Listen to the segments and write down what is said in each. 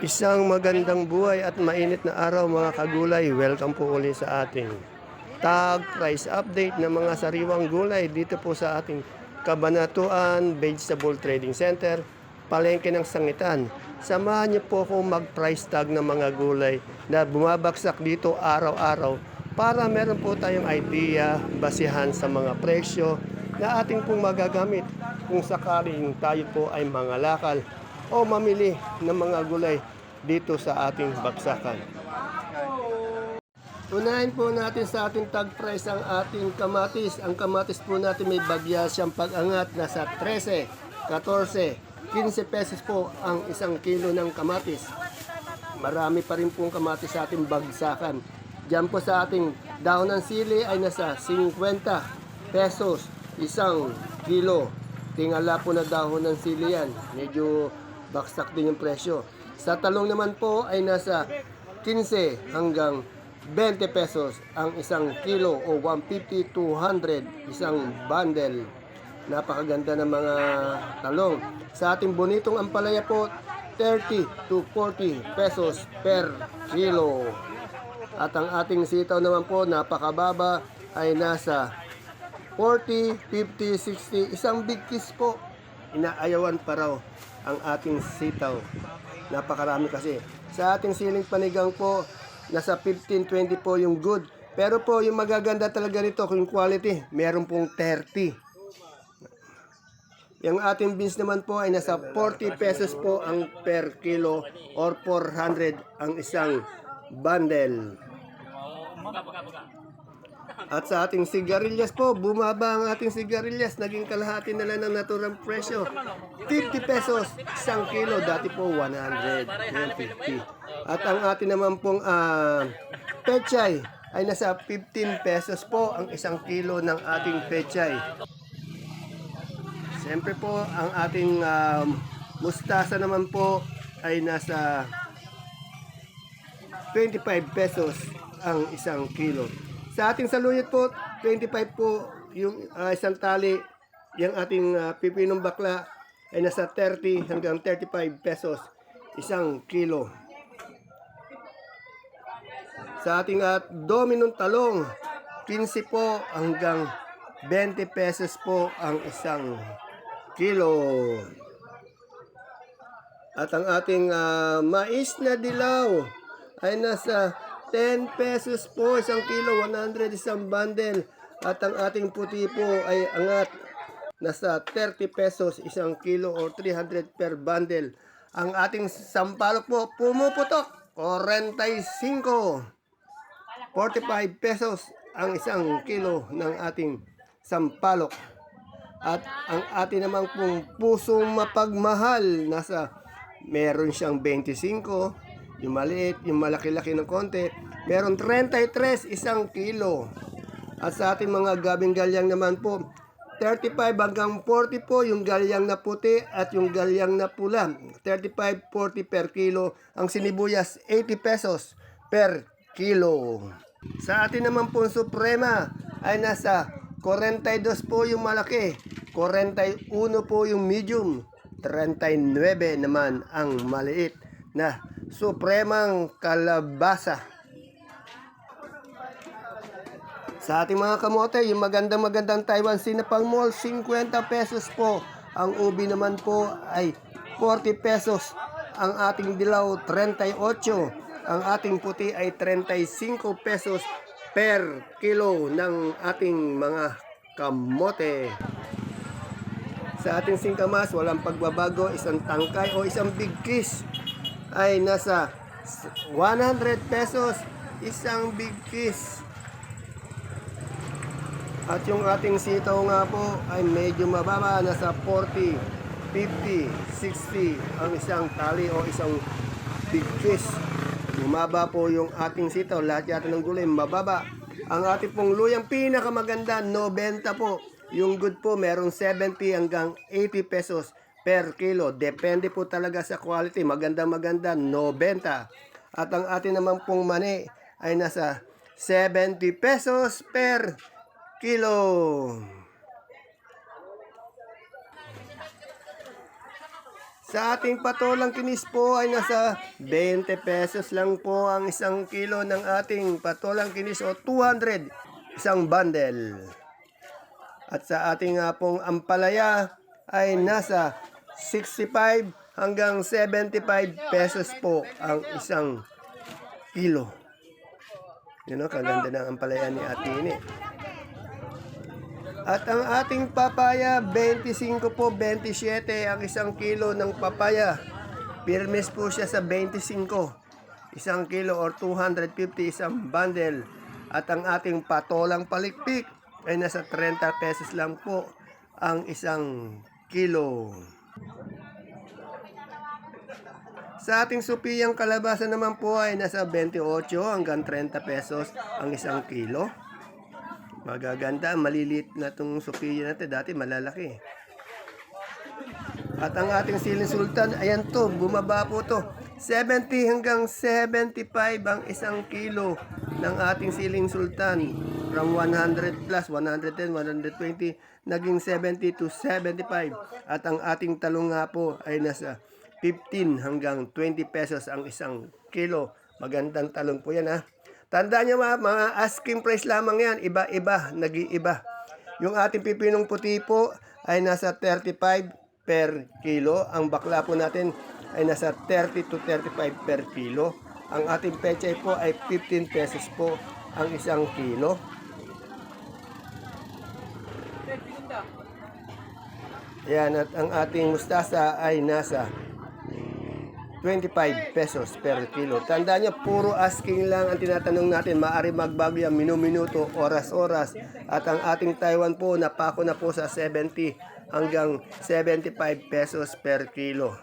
Isang magandang buhay at mainit na araw mga kagulay. Welcome po ulit sa ating tag price update ng mga sariwang gulay dito po sa ating Kabanatuan Vegetable Trading Center, Palengke ng Sangitan. Samahan niyo po ako mag-price tag ng mga gulay na bumabagsak dito araw-araw para meron po tayong idea, basihan sa mga presyo na ating pong magagamit kung sakaling tayo po ay mangalakal o mamili ng mga gulay dito sa ating baksakan. Unahin po natin sa ating tag price ang ating kamatis. Ang kamatis po natin may bagya siyang pag-angat, nasa 13, 14, 15 pesos po ang isang kilo ng kamatis. Marami pa rin pong kamatis sa ating bagsakan. Diyan po sa ating dahon ng sili ay nasa 50 pesos isang kilo. Tingala po na dahon ng sili yan. Medyo baksak din yung presyo. Sa talong naman po ay nasa 15 hanggang 20 pesos ang isang kilo o 150 to 100 isang bundle. Napakaganda ng mga talong. Sa ating bonitong ampalaya po, 30 to 40 pesos per kilo. At ang ating sitaw naman po, napakababa, ay nasa 40, 50, 60. Isang big kiss po. Inaayawan pa raw ang ating sitaw. Napakarami kasi. Sa ating siling panigang po, nasa 15-20 po yung good. Pero po yung magaganda talaga nito, yung quality, meron pong 30. Yung ating beans naman po ay nasa 40 pesos po ang per kilo or 400 ang isang bundle. At sa ating sigarilyas po, bumaba ang ating sigarilyas. Naging kalahati na lang ng naturang presyo. 50 pesos isang kilo. Dati po 100. Ngayon 50. At ang ating naman pong pechay ay nasa 15 pesos po ang isang kilo ng ating pechay. Siyempre po, ang ating mustasa naman po ay nasa 25 pesos ang isang kilo. Sa ating saluyot po, 25 po yung isang tali. Yung ating pipinong bakla ay nasa 30 hanggang 35 pesos isang kilo. Sa ating dominong talong, 15 po hanggang 20 pesos po ang isang kilo. At ang ating mais na dilaw ay nasa 10 pesos po isang kilo, 100 isang bundle. At ang ating puti po ay angat, nasa 30 pesos isang kilo o 300 per bundle. Ang ating sampalok po pumuputok, 45, 45 pesos ang isang kilo ng ating sampalok. At ang ating namang pong pusong mapagmahal, meron siyang 25, yung maliit, yung malaki-laki ng konti, meron 33 isang kilo. At sa ating mga gabing galyang naman po, 35 hanggang 40 po yung galyang na puti at yung galyang na pula. 35, 40 per kilo. Ang sinibuyas, 80 pesos per kilo. Sa atin naman po suprema ay nasa 42 po yung malaki, 41 po yung medium, 39 naman ang maliit na supremang kalabasa. Sa ating mga kamote, yung magandang Taiwan Sinapang Mall, 50 pesos po. Ang ubi naman po ay 40 pesos. Ang ating dilaw, 38. Ang ating puti ay 35 pesos per kilo ng ating mga kamote. Sa ating singkamas, walang pagbabago. Isang tangkay o isang big kiss ay nasa 100 pesos isang big kiss. At yung ating sitaw nga po ay medyo mababa, nasa 40, 50, 60 ang isang tali o isang big kiss. Bumaba po yung ating sitaw, lahat yata ng gulay mababa. Ang ating pong luyang pinakamaganda, 90 po. Yung good po, merong 70 hanggang 80 pesos per kilo. Depende po talaga sa quality. Maganda, 90. At ang atin naman pong mani ay nasa 70 pesos per kilo. Sa ating patolang kinis po ay nasa 20 pesos lang po ang isang kilo ng ating patolang kinis o 200 isang bundle. At sa ating pong ampalaya ay nasa 65 hanggang 75 pesos po ang isang kilo. Yun o, kaganda ng ampalaya ni Ate Ini. At ang ating papaya, 25 po, 27 ang isang kilo ng papaya. Pirmes po siya sa 25. Isang kilo or 250 isang bundle. At ang ating patolang palikpik ay nasa 30 pesos lang po ang isang kilo. Sa ating supiyang kalabasa naman po ay nasa 28 hanggang 30 pesos ang isang kilo. Magaganda, maliliit na itong supiya natin. Dati malalaki. At ang ating siling sultan, ayan to, bumaba po to. 70 hanggang 75 ang isang kilo ng ating siling sultan. From 100 plus, 110, 120, naging 70 to 75. At ang ating talong nga po ay nasa 15 hanggang 20 pesos ang isang kilo. Magandang talong po yan ha. Tandaan nyo mga asking price lamang yan. Iba-iba, nag-iiba. Yung ating pipinong puti po ay nasa 35 per kilo. Ang bakla po natin ay nasa 30 to 35 per kilo. Ang ating pechay po ay 15 pesos po ang isang kilo. Yan, at ang ating mustasa ay nasa 25 pesos per kilo. Tandaan nyo, puro asking lang ang tinatanong natin. Maaari magbago yan, minuminuto, oras-oras. At ang ating Taiwan po, napako na po sa 70 hanggang 75 pesos per kilo.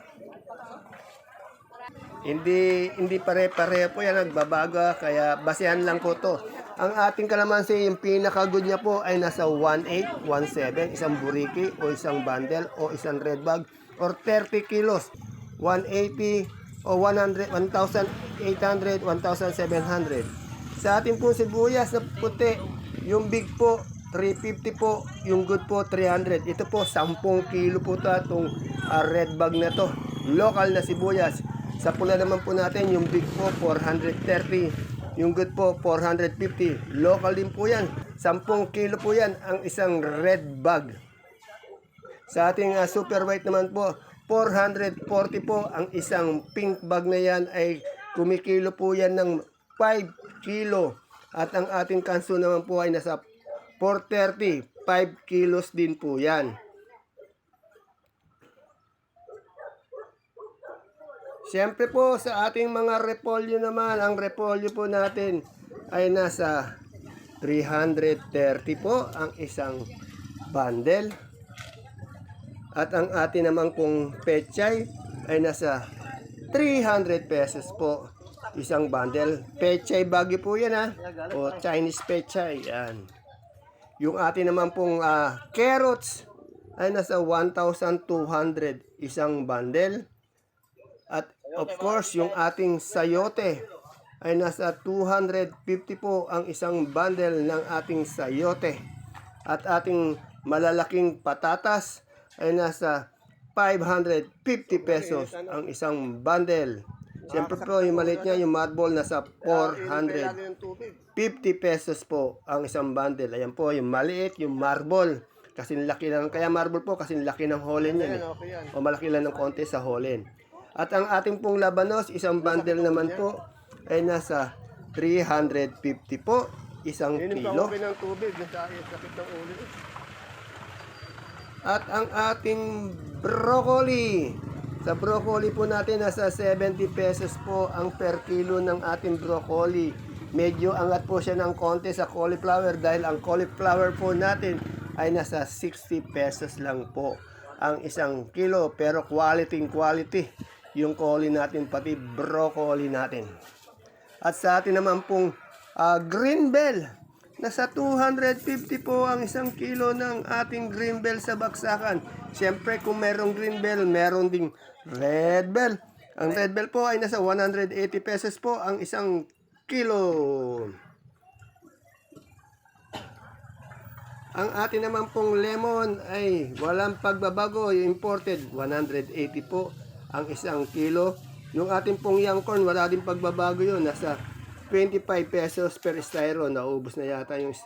Hindi pare-pare po yan, nagbabago, kaya basehan lang po to. Ang ating kalamansi, yung pinaka-good niya po ay nasa 1.8, 1.7, isang buriki o isang bundle o isang red bag or 30 kilos. 180 o 100, 1,800, 1,700. Sa ating po sibuyas na puti, yung big po, 350 po, yung good po, 300. Ito po, 10 kilo po itong red bag na to. Local na sibuyas. Sa pula naman po natin, yung big po, 430. Yung good po, 450. Local din po yan. 10 kilo po yan, ang isang red bag. Sa ating super white naman po, 440 po ang isang pink bag na yan ay kumikilo po yan ng 5 kilo. At ang ating kanso naman po ay nasa 430, 5 kilos din po yan. Siyempre po sa ating mga repolyo naman, ang repolyo po natin ay nasa 330 po ang isang bundle. At ang atin naman pong pechay ay nasa 300 pesos po isang bundle. Pechay Baguio po yan ha. O Chinese pechay. Yan. Yung atin naman pong carrots ay nasa 1,200 isang bundle. At of course yung ating sayote ay nasa 250 po ang isang bundle ng ating sayote. At ating malalaking patatas ay nasa 550 pesos ang isang bundle. Siyempre po, yung maliit niya, yung marble, nasa 450 pesos po ang isang bundle. Ayan po, yung maliit, yung marble. Kasi laki lang, kaya marble po, kasi laki ng holen yan. O malaki lang ng konti sa holen. At ang ating pong labanos, isang bundle naman po, ay nasa 350 po, isang kilo. At ang ating broccoli. Sa broccoli po natin, nasa 70 pesos po ang per kilo ng ating broccoli. Medyo angat po siya ng konti sa cauliflower dahil ang cauliflower po natin ay nasa 60 pesos lang po ang isang kilo. Pero quality yung cauli natin, pati broccoli natin. At sa atin naman pong green bell. Nasa 250 po ang isang kilo ng ating green bell sa baksakan. Siyempre kung merong green bell, meron ding red bell. Ang red bell po ay nasa 180 pesos po ang isang kilo. Ang atin naman pong lemon ay walang pagbabago, imported 180 po ang isang kilo. Yung ating pong young corn, wala din pagbabago yun. Nasa 25 pesos per styro. Naubos na yata yung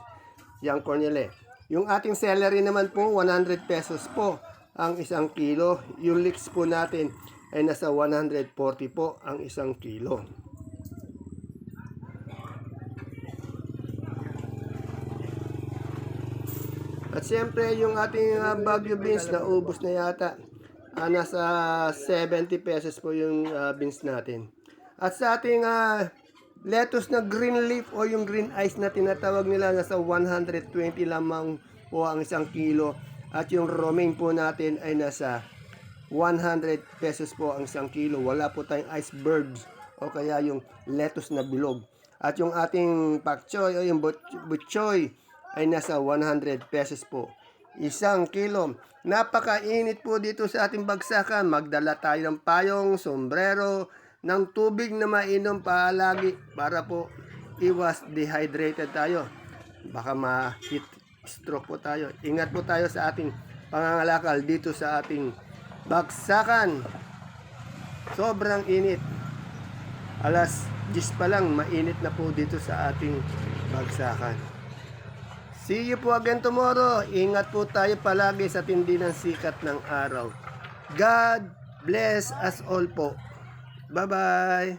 young corn nila eh. Yung ating celery naman po, 100 pesos po ang isang kilo. Yung leeks po natin ay nasa 140 po ang isang kilo. At siyempre yung ating Baguio beans na ubos na yata. Nasa 70 pesos po yung beans natin. At sa ating lettuce na green leaf o yung green ice na tinatawag nila, nasa 120 lamang po ang isang kilo. At yung romaine po natin ay nasa 100 pesos po ang isang kilo. Wala po tayong icebergs o kaya yung lettuce na bilog. At yung ating pak choy o yung butchoy ay nasa 100 pesos po. Isang kilo. Napakainit po dito sa ating bagsakan. Magdala tayo ng payong, sombrero, ng tubig na mainom palagi para po iwas dehydrated tayo. Baka ma-heat stroke po tayo. Ingat po tayo sa ating pangangalakal dito sa ating bagsakan. Sobrang init. Alas 10 pa lang, mainit na po dito sa ating bagsakan. See you po again tomorrow. Ingat po tayo palagi sa tindi ng sikat ng araw. God bless us all po. Bye-bye.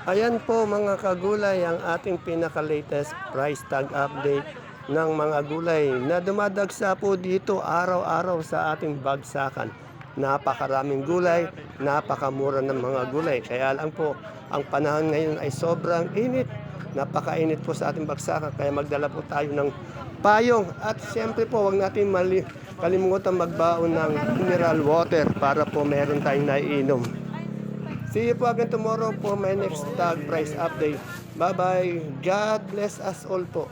Ayan po mga kagulay ang ating pinaka-latest price tag update ng mga gulay na dumadagsa po dito araw-araw sa ating bagsakan. Napakaraming gulay, napakamura ng mga gulay. Kaya lang po, ang panahon ngayon ay sobrang init. Napakainit po sa ating bagsakan. Kaya magdala po tayo ng payong. At siyempre po, huwag natin kalimutan magbaon ng mineral water para po meron tayong naiinom. See you po again tomorrow for my next tag price update. Bye-bye. God bless us all po.